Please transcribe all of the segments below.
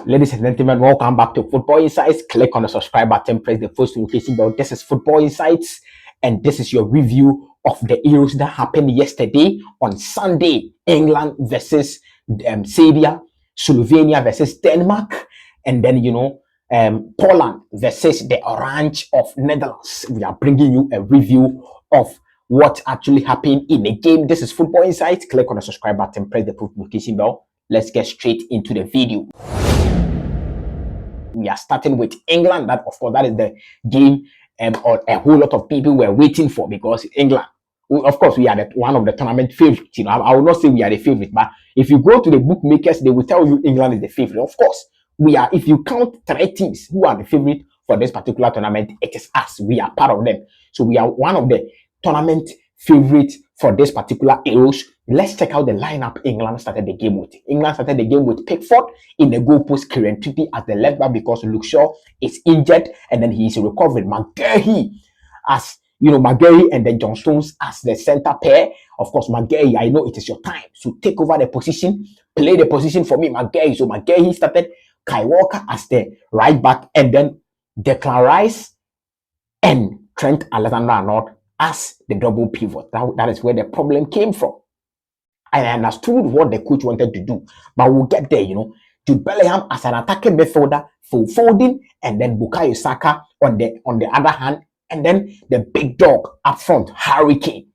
Ladies and gentlemen, welcome back to Football Insights. Click on the subscribe button, press the post notification bell. This is Football Insights, and this is your review of the Euros that happened yesterday on Sunday. England versus Serbia, Slovenia versus Denmark, and then Poland versus the Orange of Netherlands. We are bringing you a review of what actually happened in the game. This is Football Insights. Click on the subscribe button, press the post notification bell. Let's get straight into the video. We are starting with England. That, of course, that is the game or a whole lot of people were waiting for, because England, of course, we are one of the tournament favorites. I will not say we are the favorite, but if you go to the bookmakers, they will tell you England is the favorite. Of course, we are. If you count 3 teams who are the favorite for this particular tournament, it is us. We are part of them. So we are one of the tournament favorites for this particular Euros. Let's check out the lineup England started the game with. England started the game with Pickford in the goalpost, Kieran Trippier as the left back because Luke Shaw is injured and then he is recovering. McGahey as McGahey and then John Stones as the center pair. Of course, McGahey, I know it is your time to take over the position, play the position for me, McGahey. So McGahey started Kai Walker as the right back, and then Declan Rice and Trent Alexander-Arnold as the double pivot. That is where the problem came from. I understood what the coach wanted to do, but we'll get there. Jude Bellingham as an attacking midfielder, Phil Foden, and then Bukayo Saka on the other hand, and then the big dog up front, Harry Kane.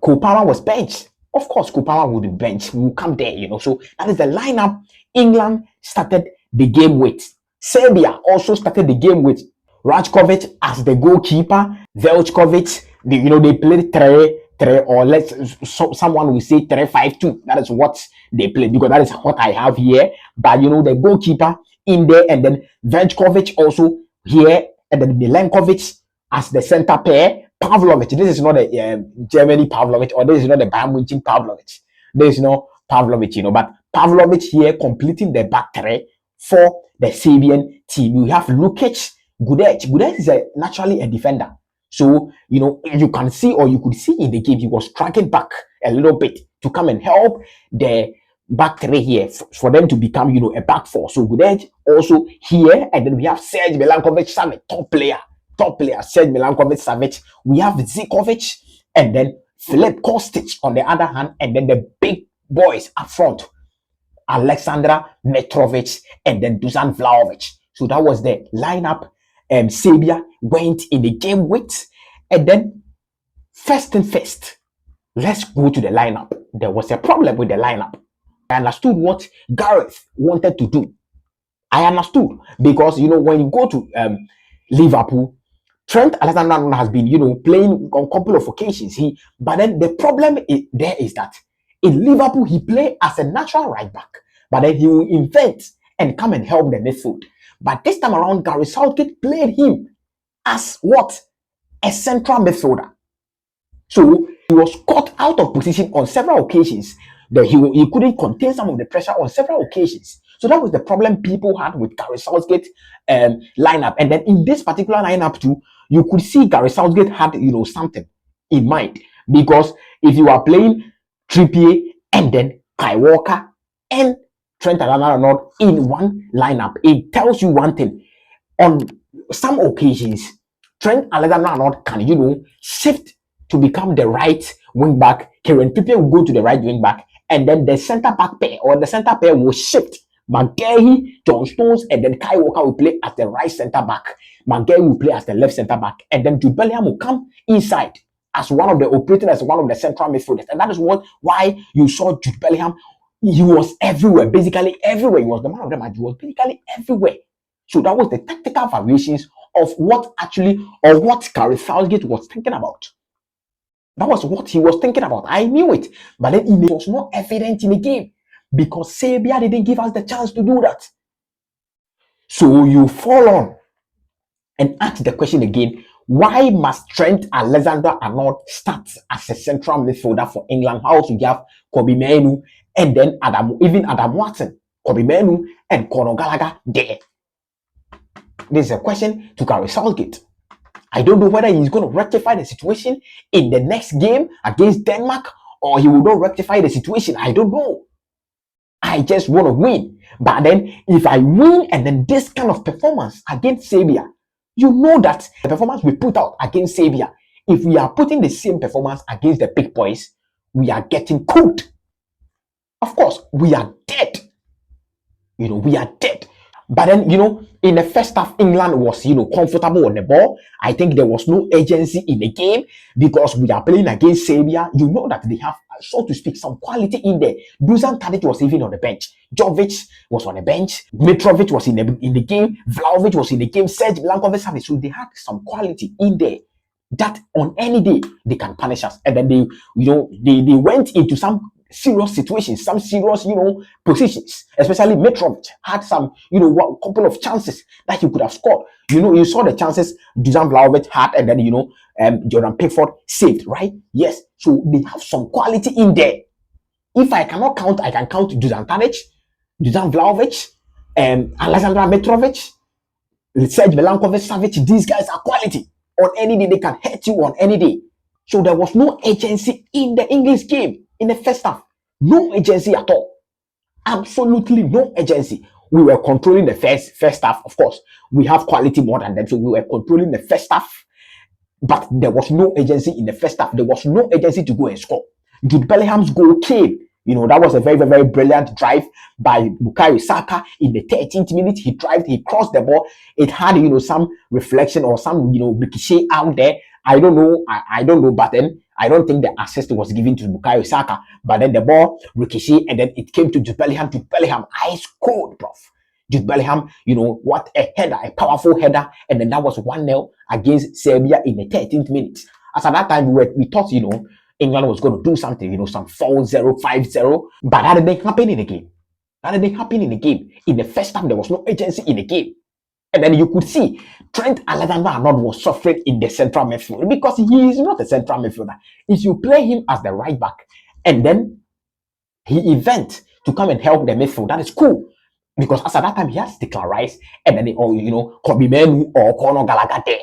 Cole Palmer was benched. Of course, Cole Palmer would be benched. We'll come there, So that is the lineup England started the game with. Serbia also started the game with Rajkovic as the goalkeeper, Veljkovic. They played 3 or someone will say 3-5-2. That is what they play, because that is what I have here. But the goalkeeper in there, and then Veljkovic also here, and then Milenkovic as the center pair. Pavlovic. This is not a Germany Pavlovic, or this is not the Bayern Munich Pavlovic. There is no Pavlovic, but Pavlovic here completing the back 3 for the Serbian team. You have Lukic, Gudec. Gudec is naturally a defender. So, you can see, or you could see in the game, he was tracking back a little bit to come and help the back 3 here for them to become, a back 4. So Gudec also here, and then we have Serge Milankovic-Savic, top player, Serge Milankovic-Savic. We have Zikovic, and then Filip Kostic on the other hand, and then the big boys up front, Aleksandar Mitrovic, and then Dusan Vlahovic. So that was the lineup Serbia went in the game with. And then first thing first, let's go to the lineup. There was a problem with the lineup. I understood what Gareth wanted to do. I understood, because when you go to Liverpool, Trent Alexander-Arnold has been playing on a couple of occasions. But then the problem is that in Liverpool he played as a natural right back, but then he will invent and come and help the midfield. But this time around, Gareth Southgate played him as what? A central midfielder. So he was caught out of position on several occasions. That he couldn't contain some of the pressure on several occasions. So that was the problem people had with Gareth Southgate lineup. And then in this particular lineup too, you could see Gareth Southgate had something in mind, because if you are playing Trippier and then Kai Walker and Trent Alexander-Arnold in one lineup, it tells you one thing. On some occasions, Trent Alexander-Arnold can shift to become the right wing back. Kieran Trippier will go to the right wing back, and then the center back pair or the center pair will shift. McGahey, John Stones, and then Kai Walker will play as the right center back. McGahey will play as the left center back, and then Jude Bellingham will come inside as one of the central midfielders. And that is why you saw Jude Bellingham. He was everywhere, basically everywhere. He was the man of the match. He was basically everywhere. So that was the tactical variations of what Gareth Southgate was thinking about. That was what he was thinking about. I knew it, but then it was not evident in the game, because Serbia didn't give us the chance to do that. So you fall on and ask the question again: why must Trent Alexander-Arnold start as a central midfielder for England? How to have Kobe Mainoo and then Adam Watson, Kobe Mainoo and Conor Gallagher there? This is a question to Gareth Southgate. I don't know whether he's going to rectify the situation in the next game against Denmark, or he will not rectify the situation. I don't know. I just want to win. But then if I win and then this kind of performance against Serbia, you know that the performance we put out against Serbia, if we are putting the same performance against the big boys, we are getting cooked. Of course, we are dead. We are dead. But then, in the first half, England was, comfortable on the ball. I think there was no urgency in the game because we are playing against Serbia. You know that they have, so to speak, some quality in there. Dusan Tadic was even on the bench. Jovic was on the bench. Mitrovic was in the game. Vlahovic was in the game. Serge Blankovic. So they had some quality in there that on any day they can punish us. And then they went into some serious situations, some serious, positions. Especially Mitrovic had some, couple of chances that he could have scored. You saw the chances Dusan Vlahovic had, and then Jordan Pickford saved, right? Yes. So they have some quality in there. If I cannot count, I can count Dusan Tadic, Dusan Vlahovic, Alexander Mitrovic, Serge Milankovic-Savic. These guys are quality. On any day, they can hurt you on any day. So there was no urgency in the English game in the first half. No urgency at all. Absolutely no urgency. We were controlling the first half, of course. We have quality more than them, so we were controlling the first half. But there was no urgency in the first half. There was no urgency to go and score. Jude Bellingham's goal came. That was a very, very, very brilliant drive by Bukayo Saka in the 13th minute. He crossed the ball. It had, some reflection or some, ricochet out there. I don't know. I don't know, but then I don't think the assist was given to Bukayo Saka. But then the ball ricochet and then it came to Jude Bellingham. Jude Bellingham, ice cold, prof. Jude Bellingham, what a header, a powerful header. And then that was 1-0 against Serbia in the 13th minute. As at that time, we thought, England was going to do something, some 4-0, 5-0. But that didn't happen in the game. That didn't happen in the game. In the first time, there was no urgency in the game. And then you could see Trent Alexander-Arnold was suffering in the central midfield because he is not a central midfielder. If you play him as the right back and then he event to come and help the midfield, that is cool. Because as at that time, he has Declan Rice and then, Kobe Menu or Conor Gallagher there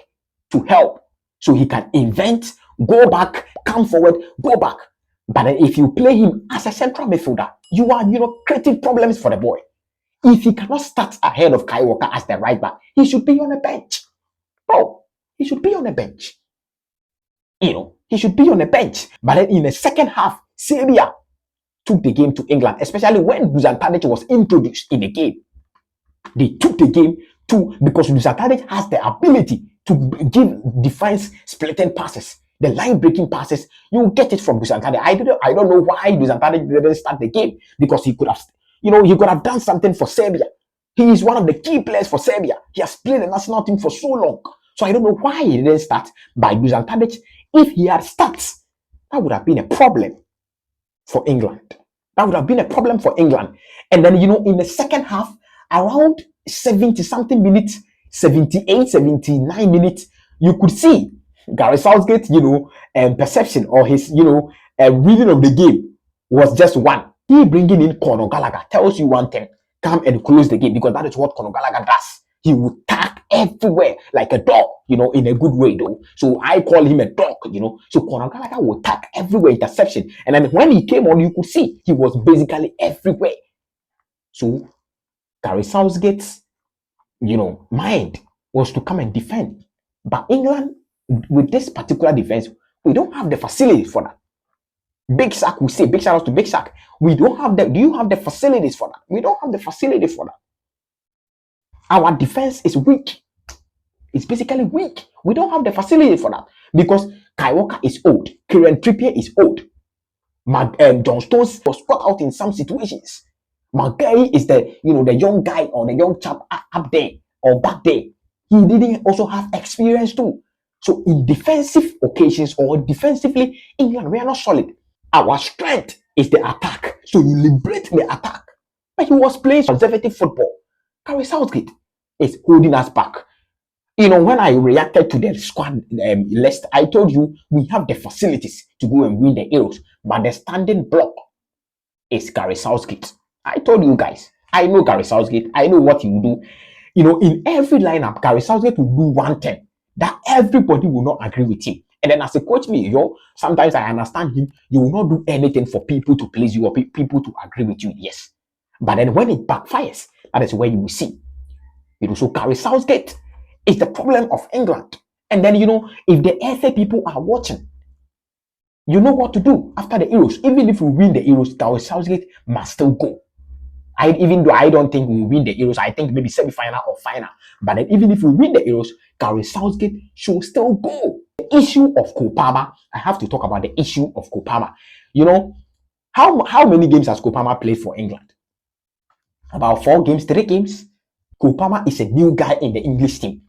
to help. So he can invent, go back, come forward, go back. But then if you play him as a central midfielder, you are, creating problems for the boy. If he cannot start ahead of Kai Walker as the right back, he should be on the bench. Bro, he should be on the bench. He should be on the bench. But then in the second half, Serbia took the game to England, especially when Dusan Tadic was introduced in the game. They took the game because Dusan Tadic has the ability to give defense splitting passes, the line breaking passes. You get it from Dusan Tadic. I don't know why Dusan Tadic didn't start the game because he could have, he could have done something for Serbia. He is one of the key players for Serbia. He has played the national team for so long. So I don't know why he didn't start by Dusan Tadic. If he had started, that would have been a problem for England. That would have been a problem for England. And then, in the second half, around 70-something minutes, 78, 79 minutes, you could see Gary Southgate, perception or his, reading of the game was just one. He bringing in Conor Gallagher tells you one thing: come and close the game, because that is what Conor Gallagher does. He will tag everywhere like a dog, in a good way though. So I call him a dog, So Conor Gallagher will tag everywhere, interception. And then when he came on, you could see he was basically everywhere. So Gary Southgate's, mind was to come and defend. But England, with this particular defense, we don't have the facilities for that. Big Shaq will say, big shout out to Big Shaq. We don't have the, do you have the facilities for that? We don't have the facilities for that. Our defense is weak. It's basically weak. We don't have the facility for that because Kai Walker is old. Kieran Trippier is old. John Stones was caught out in some situations. Maguire is the young guy or the young chap up there or back there. He didn't also have experience too. So in defensive occasions or defensively, England, we are not solid. Our strength is the attack. So you liberate the attack. But he was playing conservative football. Gary Southgate is holding us back. When I reacted to the squad list, I told you we have the facilities to go and win the Euros, but the standing block is Gary Southgate. I told you guys, I know Gary Southgate. I know what he will do. In every lineup, Gary Southgate will do one thing that everybody will not agree with him. And then as a coach, sometimes I understand him. You will not do anything for people to please you or people to agree with you. Yes. But then when it backfires, that is where you will see. It will so carry Southgate. It's the problem of England. And then, if the FA people are watching, you know what to do after the Euros. Even if we win the Euros, Gareth Southgate must still go. Even though I don't think we will win the Euros, I think maybe semi-final or final. But then even if we win the Euros, Gareth Southgate should still go. The issue of Kopama, I have to talk about the issue of Kopama. How many games has Kopama played for England? About 4 games, 3 games. Kopama is a new guy in the English team.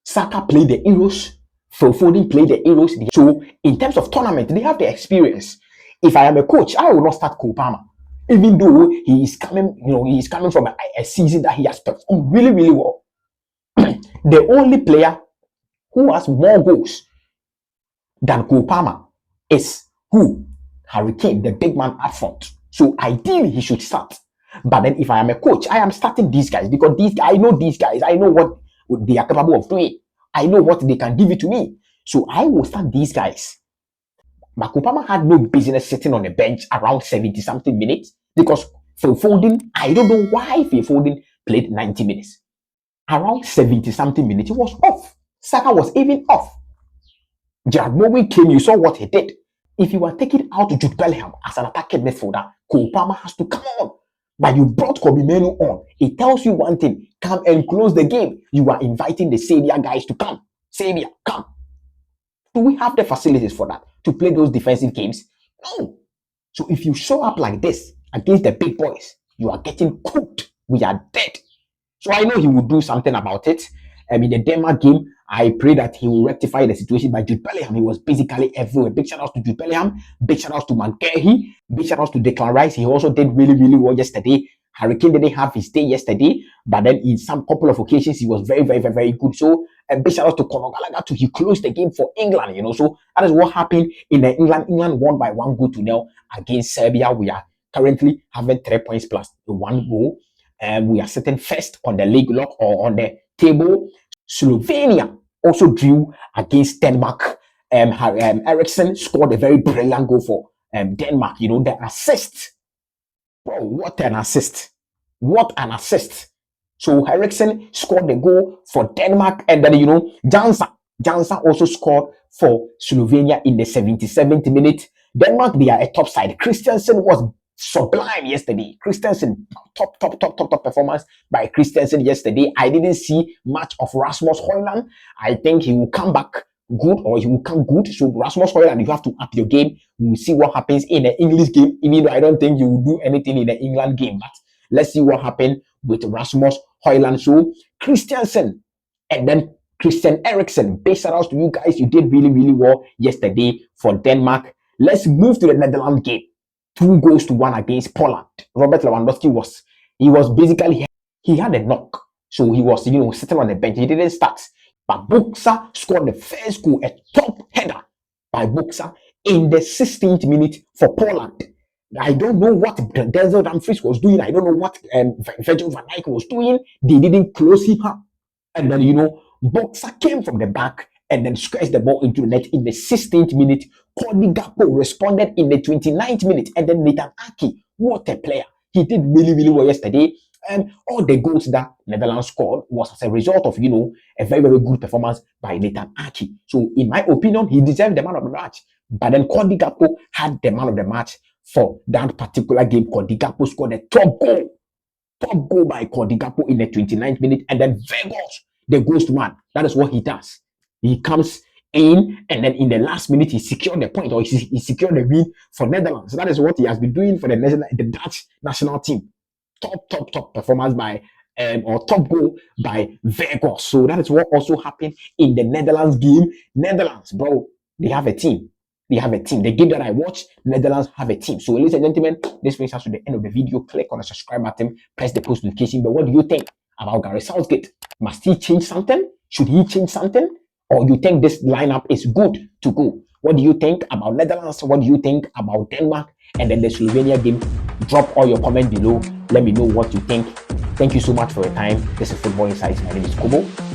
Saka played the Euros. Phil Foden played the Euros. So in terms of tournament, they have the experience. If I am a coach, I will not start Kopama, even though he is coming from a season that he has performed really, really well. The only player who has more goals than Kopama is who? Harry Kane, the big man up front. So ideally, he should start. But then if I am a coach, I am starting these guys because I know these guys. I know what they are capable of doing. I know what they can give it to me. So I will start these guys. But Kopama had no business sitting on the bench around 70-something minutes because Phil Foden, I don't know why Phil Foden played 90 minutes. Around 70-something minutes, he was off. Saka was even off. Gerard Morgan came, you saw what he did. If you are taking out Jude Bellingham as an attacking midfielder, Kopama has to come on. But you brought Kobe Menu on. It tells you one thing. Come and close the game. You are inviting the Serbia guys to come. Serbia, come. Do we have the facilities for that? To play those defensive games? No. So if you show up like this against the big boys, you are getting cooked. We are dead. So I know he will do something about it. In the Denmark game, I pray that he will rectify the situation. By Jude Bellingham, he was basically everywhere. Big shout out to Jude Bellingham. Big shout out to McGahey. Big shout out to Declan Rice. He also did really, really well yesterday. Harry Kane didn't have his day yesterday, but then in some couple of occasions, he was very, very, very, very good. So, big shout out to Conor Gallagher too. He closed the game for England, So that is what happened in the England. England won by 1-0 against Serbia. We are currently having 3 points plus 1 goal. We are sitting first on the league log or on the table. Slovenia also drew against Denmark. Eriksen scored a very brilliant goal for Denmark. The assist. Bro, what an assist. What an assist. So Eriksen scored the goal for Denmark. And then, Janssen also scored for Slovenia in the 77th minute. Denmark, they are a top side. Christensen was sublime yesterday. Christensen, top performance by Christensen yesterday. I didn't see much of Rasmus Højlund. I think he will come back good or he will come good. So Rasmus Højlund, you have to up your game. We'll see what happens in the English game, even though I don't think you will do anything in the England game. But let's see what happens with Rasmus Højlund. So Christensen and then Christian Eriksen. Big shout outs to you guys. You did really, really well yesterday for Denmark. Let's move to the Netherlands game. 2-1 against Poland. Robert Lewandowski was basically, he had a knock. So he was, sitting on the bench. He didn't start. But Boxa scored the first goal, a top header by Boxa in the 16th minute for Poland. I don't know what Denzel Dumfries was doing. I don't know what Virgil van Dijk was doing. They didn't close him up. And then, Boxa came from the back and then scratched the ball into the net in the 16th minute. Cody Gakpo responded in the 29th minute. And then Nathan Aki, what a player. He did really, really well yesterday. And all the goals that Netherlands scored was as a result of, a very, very good performance by Nathan Aki. So, in my opinion, he deserved the man of the match. But then Cody Gakpo had the man of the match for that particular game. Cody Gakpo scored a top goal by Cody Gakpo in the 29th minute. And then Vegas, the ghost man, that is what he does. He comes in and then in the last minute he secured the point or he secured the win for Netherlands. So that is what he has been doing for the Dutch national team. Top performance by or top goal by Vegas. So that is what also happened in the Netherlands game. Netherlands, bro, they have a team. The game that I watched, Netherlands have a team. So ladies and gentlemen, this brings us to the end of the video. Click on the subscribe button, press the post notification. But what do you think about Gareth Southgate? Must he change something? Should he change something? Or you think this lineup is good to go? What do you think about Netherlands? What do you think about Denmark? And then the Slovenia game? Drop all your comments below. Let me know what you think. Thank you so much for your time. This is Football Insights. My name is Kubo.